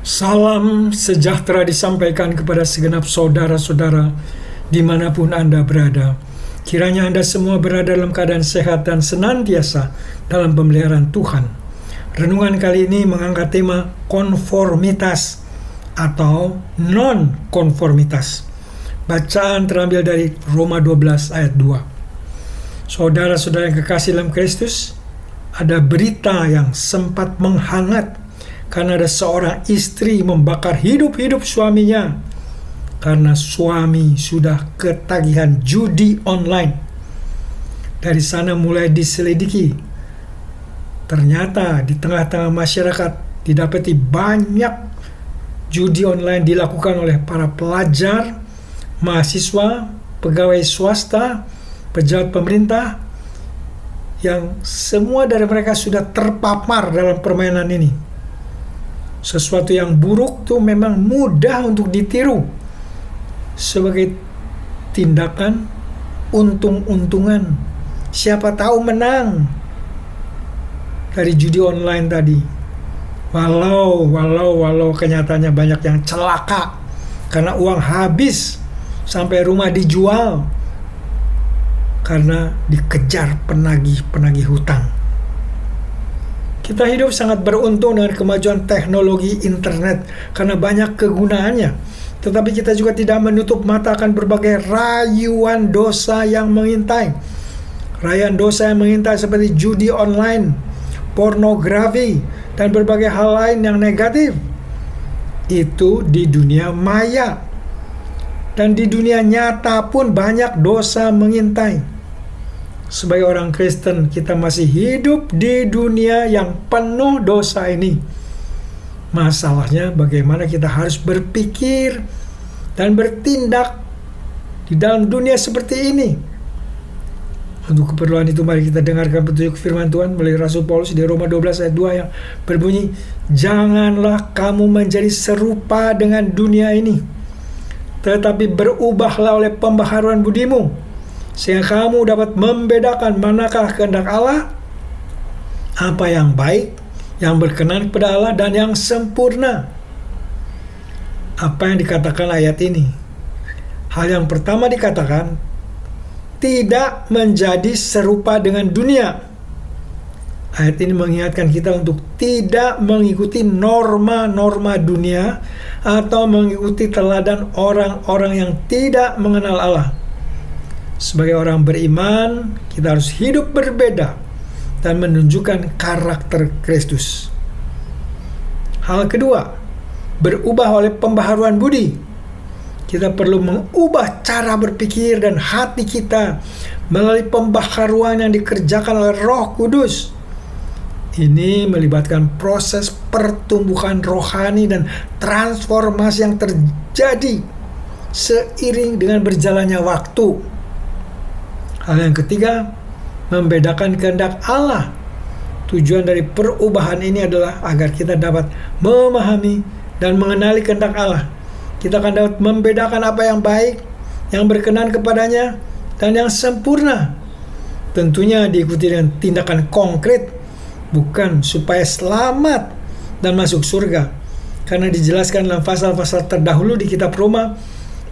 Salam sejahtera disampaikan kepada segenap saudara-saudara dimanapun Anda berada. Kiranya Anda semua berada dalam keadaan sehat dan senantiasa dalam pemeliharaan Tuhan. Renungan kali ini mengangkat tema konformitas atau non-konformitas. Bacaan terambil dari Roma 12 ayat 2. Saudara-saudara yang kekasih dalam Kristus, ada berita yang sempat menghangat karena ada seorang istri membakar hidup-hidup suaminya karena suami sudah ketagihan judi online. Dari sana mulai diselidiki. Ternyata di tengah-tengah masyarakat didapati banyak judi online dilakukan oleh para pelajar, mahasiswa, pegawai swasta, pejabat pemerintah, yang semua dari mereka sudah terpapar dalam permainan ini. Sesuatu yang buruk tuh memang mudah untuk ditiru sebagai tindakan untung-untungan. Siapa tahu menang dari judi online tadi. Walau kenyataannya banyak yang celaka karena uang habis sampai rumah dijual karena dikejar penagih hutang. Kita hidup sangat beruntung dengan kemajuan teknologi internet karena banyak kegunaannya. Tetapi kita juga tidak menutup mata akan berbagai rayuan dosa yang mengintai. Rayuan dosa yang mengintai seperti judi online, pornografi, dan berbagai hal lain yang negatif. Itu di dunia maya. Dan di dunia nyata pun banyak dosa mengintai. Sebagai orang Kristen, kita masih hidup di dunia yang penuh dosa ini. Masalahnya bagaimana kita harus berpikir dan bertindak di dalam dunia seperti ini. Untuk keperluan itu mari kita dengarkan petunjuk firman Tuhan melalui Rasul Paulus di Roma 12 ayat 2 yang berbunyi, "Janganlah kamu menjadi serupa dengan dunia ini, tetapi berubahlah oleh pembaharuan budimu, sehingga kamu dapat membedakan manakah kehendak Allah, apa yang baik, yang berkenan kepada Allah, dan yang sempurna." Apa yang dikatakan ayat ini? Hal yang pertama dikatakan, tidak menjadi serupa dengan dunia. Ayat ini mengingatkan kita untuk tidak mengikuti norma-norma dunia atau mengikuti teladan orang-orang yang tidak mengenal Allah. Sebagai orang beriman, kita harus hidup berbeda dan menunjukkan karakter Kristus. Hal kedua, berubah oleh pembaharuan budi. Kita perlu mengubah cara berpikir dan hati kita melalui pembaharuan yang dikerjakan oleh Roh Kudus. Ini melibatkan proses pertumbuhan rohani dan transformasi yang terjadi seiring dengan berjalannya waktu. Hal yang ketiga, membedakan kehendak Allah. Tujuan dari perubahan ini adalah agar kita dapat memahami dan mengenali kehendak Allah. Kita akan dapat membedakan apa yang baik, yang berkenan kepadanya, dan yang sempurna. Tentunya diikuti dengan tindakan konkret, bukan supaya selamat dan masuk surga. Karena dijelaskan dalam pasal-pasal terdahulu di kitab Roma,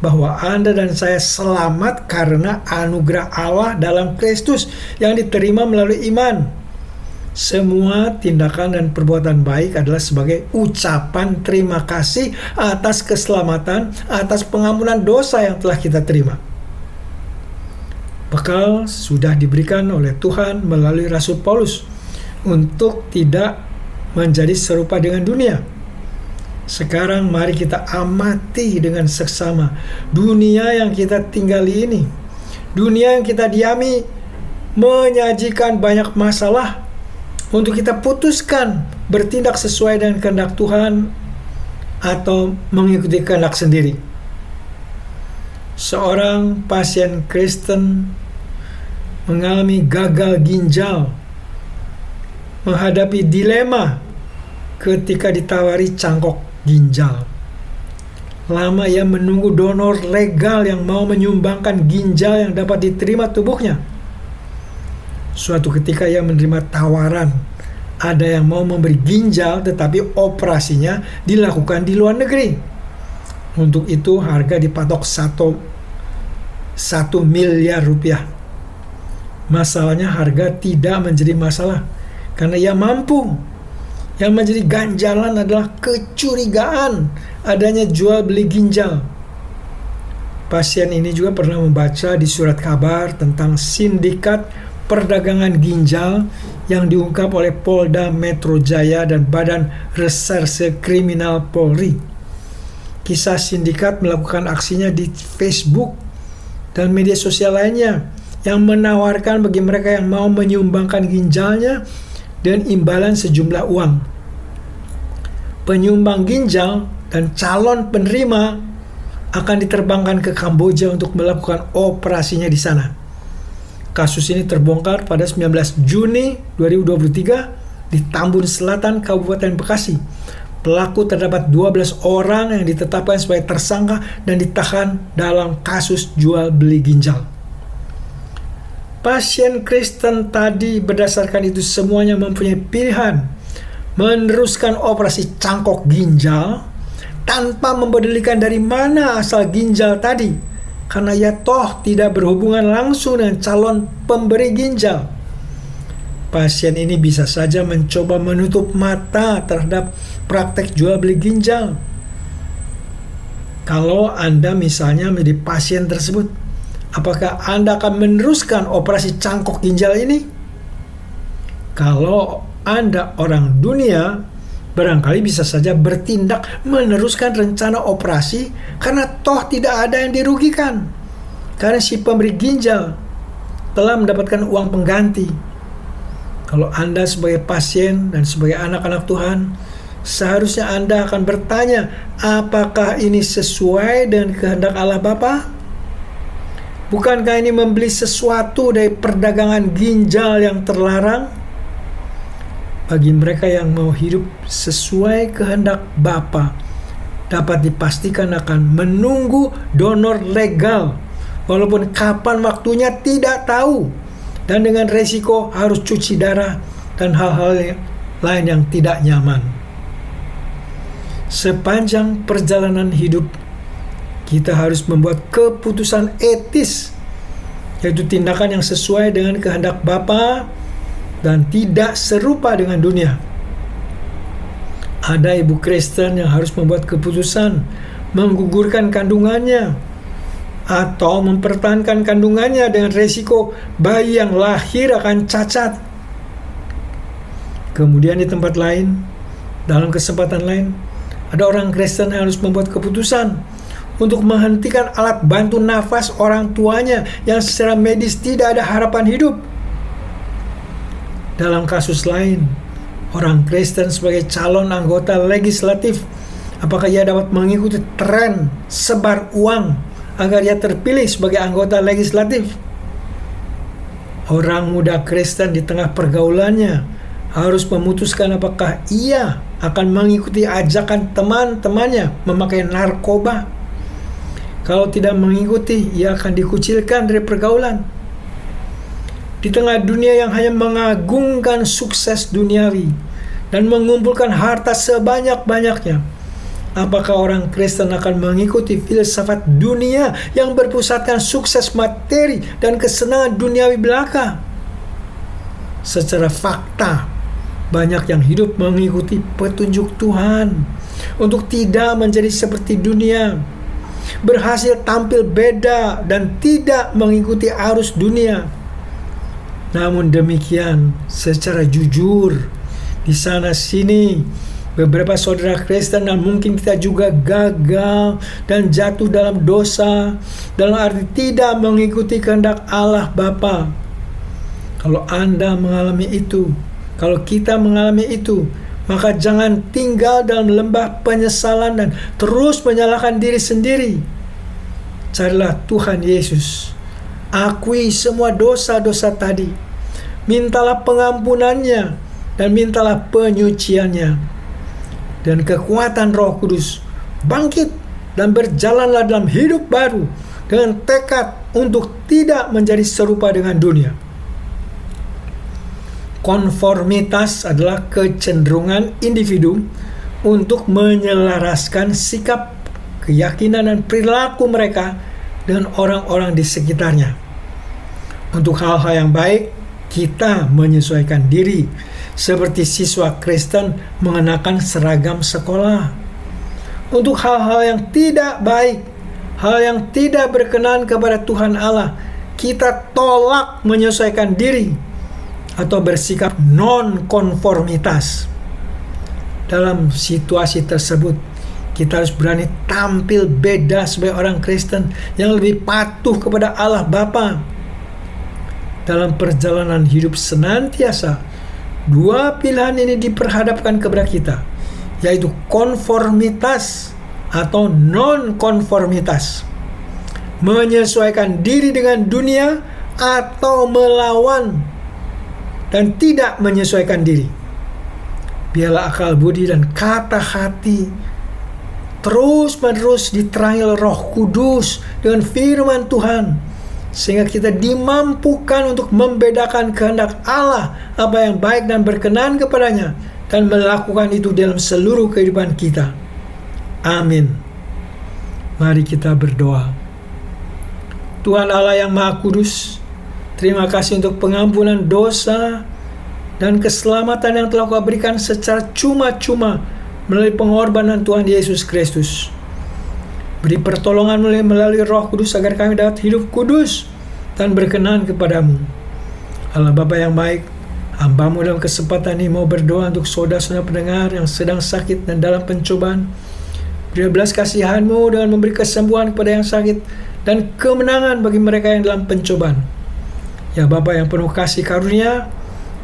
bahwa Anda dan saya selamat karena anugerah Allah dalam Kristus yang diterima melalui iman. Semua tindakan dan perbuatan baik adalah sebagai ucapan terima kasih atas keselamatan, atas pengampunan dosa yang telah kita terima. Bekal sudah diberikan oleh Tuhan melalui Rasul Paulus untuk tidak menjadi serupa dengan dunia. Sekarang mari kita amati dengan seksama dunia yang kita tinggali ini. Dunia yang kita diami menyajikan banyak masalah untuk kita putuskan bertindak sesuai dengan kehendak Tuhan atau mengikuti kehendak sendiri. Seorang pasien Kristen mengalami gagal ginjal, menghadapi dilema ketika ditawari cangkok ginjal. Lama ia menunggu donor legal yang mau menyumbangkan ginjal yang dapat diterima tubuhnya. Suatu ketika ia menerima tawaran Ada yang mau memberi ginjal tetapi operasinya dilakukan di luar negeri. Untuk itu harga dipatok 1 miliar rupiah. Masalahnya harga tidak menjadi masalah karena ia mampu. Yang menjadi ganjalan adalah kecurigaan adanya jual beli ginjal. Pasien ini juga pernah membaca di surat kabar tentang sindikat perdagangan ginjal yang diungkap oleh Polda Metro Jaya dan Badan Reserse Kriminal Polri. Kisah sindikat melakukan aksinya di Facebook dan media sosial lainnya yang menawarkan bagi mereka yang mau menyumbangkan ginjalnya dan imbalan sejumlah uang. Penyumbang ginjal dan calon penerima akan diterbangkan ke Kamboja untuk melakukan operasinya di sana. Kasus ini terbongkar pada 19 Juni 2023 di Tambun Selatan, Kabupaten Bekasi. Pelaku terdapat 12 orang yang ditetapkan sebagai tersangka dan ditahan dalam kasus jual beli ginjal. Pasien Kristen tadi berdasarkan itu semuanya mempunyai pilihan meneruskan operasi cangkok ginjal tanpa mempedulikan dari mana asal ginjal tadi, karena ia toh tidak berhubungan langsung dengan calon pemberi ginjal. Pasien ini bisa saja mencoba menutup mata terhadap praktek jual beli ginjal. Kalau Anda misalnya menjadi pasien tersebut, apakah Anda akan meneruskan operasi cangkok ginjal ini? Kalau Anda orang dunia, barangkali bisa saja bertindak meneruskan rencana operasi karena toh tidak ada yang dirugikan. Karena si pemberi ginjal telah mendapatkan uang pengganti. Kalau Anda sebagai pasien dan sebagai anak-anak Tuhan, seharusnya Anda akan bertanya, apakah ini sesuai dengan kehendak Allah Bapa? Bukankah ini membeli sesuatu dari perdagangan ginjal yang terlarang? Bagi mereka yang mau hidup sesuai kehendak Bapa, dapat dipastikan akan menunggu donor legal, walaupun kapan waktunya tidak tahu, dan dengan resiko harus cuci darah dan hal-hal lain yang tidak nyaman. Sepanjang perjalanan hidup, kita harus membuat keputusan etis, yaitu tindakan yang sesuai dengan kehendak Bapa dan tidak serupa dengan dunia. Ada ibu Kristen yang harus membuat keputusan menggugurkan kandungannya atau mempertahankan kandungannya dengan resiko bayi yang lahir akan cacat. Kemudian di tempat lain, dalam kesempatan lain, ada orang Kristen yang harus membuat keputusan untuk menghentikan alat bantu nafas orang tuanya yang secara medis tidak ada harapan hidup. Dalam kasus lain, orang Kristen sebagai calon anggota legislatif, apakah ia dapat mengikuti tren sebar uang agar ia terpilih sebagai anggota legislatif? Orang muda Kristen di tengah pergaulannya harus memutuskan apakah ia akan mengikuti ajakan teman-temannya memakai narkoba. Kalau tidak mengikuti, ia akan dikucilkan dari pergaulan. Di tengah dunia yang hanya mengagungkan sukses duniawi dan mengumpulkan harta sebanyak-banyaknya, apakah orang Kristen akan mengikuti filsafat dunia yang berpusatkan sukses materi dan kesenangan duniawi belaka? Secara fakta, banyak yang hidup mengikuti petunjuk Tuhan untuk tidak menjadi seperti dunia, berhasil tampil beda dan tidak mengikuti arus dunia. Namun demikian, secara jujur, di sana sini beberapa saudara Kristen dan mungkin kita juga gagal dan jatuh dalam dosa, dalam arti tidak mengikuti kehendak Allah Bapa. Kalau Anda mengalami itu, kalau kita mengalami itu, maka jangan tinggal dalam lembah penyesalan dan terus menyalahkan diri sendiri. Carilah Tuhan Yesus. Akui semua dosa-dosa tadi. Mintalah pengampunannya dan mintalah penyuciannya. Dan kekuatan Roh Kudus bangkit dan berjalanlah dalam hidup baru dengan tekad untuk tidak menjadi serupa dengan dunia. Konformitas adalah kecenderungan individu untuk menyelaraskan sikap, keyakinan, dan perilaku mereka dengan orang-orang di sekitarnya. Untuk hal-hal yang baik, kita menyesuaikan diri, seperti siswa Kristen mengenakan seragam sekolah. Untuk hal-hal yang tidak baik, hal yang tidak berkenan kepada Tuhan Allah, kita tolak menyesuaikan diri atau bersikap non-konformitas. Dalam situasi tersebut, kita harus berani tampil beda sebagai orang Kristen yang lebih patuh kepada Allah Bapa. Dalam perjalanan hidup senantiasa, dua pilihan ini diperhadapkan kepada kita, yaitu konformitas atau non-konformitas. Menyesuaikan diri dengan dunia atau melawan dan tidak menyesuaikan diri. Biarlah akal budi dan kata hati terus-menerus diterangi oleh Roh Kudus dengan firman Tuhan, sehingga kita dimampukan untuk membedakan kehendak Allah, apa yang baik dan berkenan kepadanya, dan melakukan itu dalam seluruh kehidupan kita. Amin. Mari kita berdoa. Tuhan Allah yang Maha Kudus, terima kasih untuk pengampunan dosa dan keselamatan yang telah Kau berikan secara cuma-cuma melalui pengorbanan Tuhan Yesus Kristus. Beri pertolongan melalui Roh Kudus agar kami dapat hidup kudus dan berkenan kepadamu. Allah Bapa yang baik, hamba-Mu dalam kesempatan ini mau berdoa untuk saudara-saudara pendengar yang sedang sakit dan dalam pencobaan. Beri belas kasihan-Mu dengan memberi kesembuhan kepada yang sakit dan kemenangan bagi mereka yang dalam pencobaan. Ya Bapa yang penuh kasih karunia,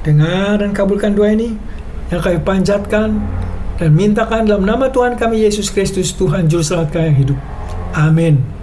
dengar dan kabulkan doa ini yang kami panjatkan dan mintakan dalam nama Tuhan kami Yesus Kristus, Tuhan Juru Selamat kami yang hidup. Amin.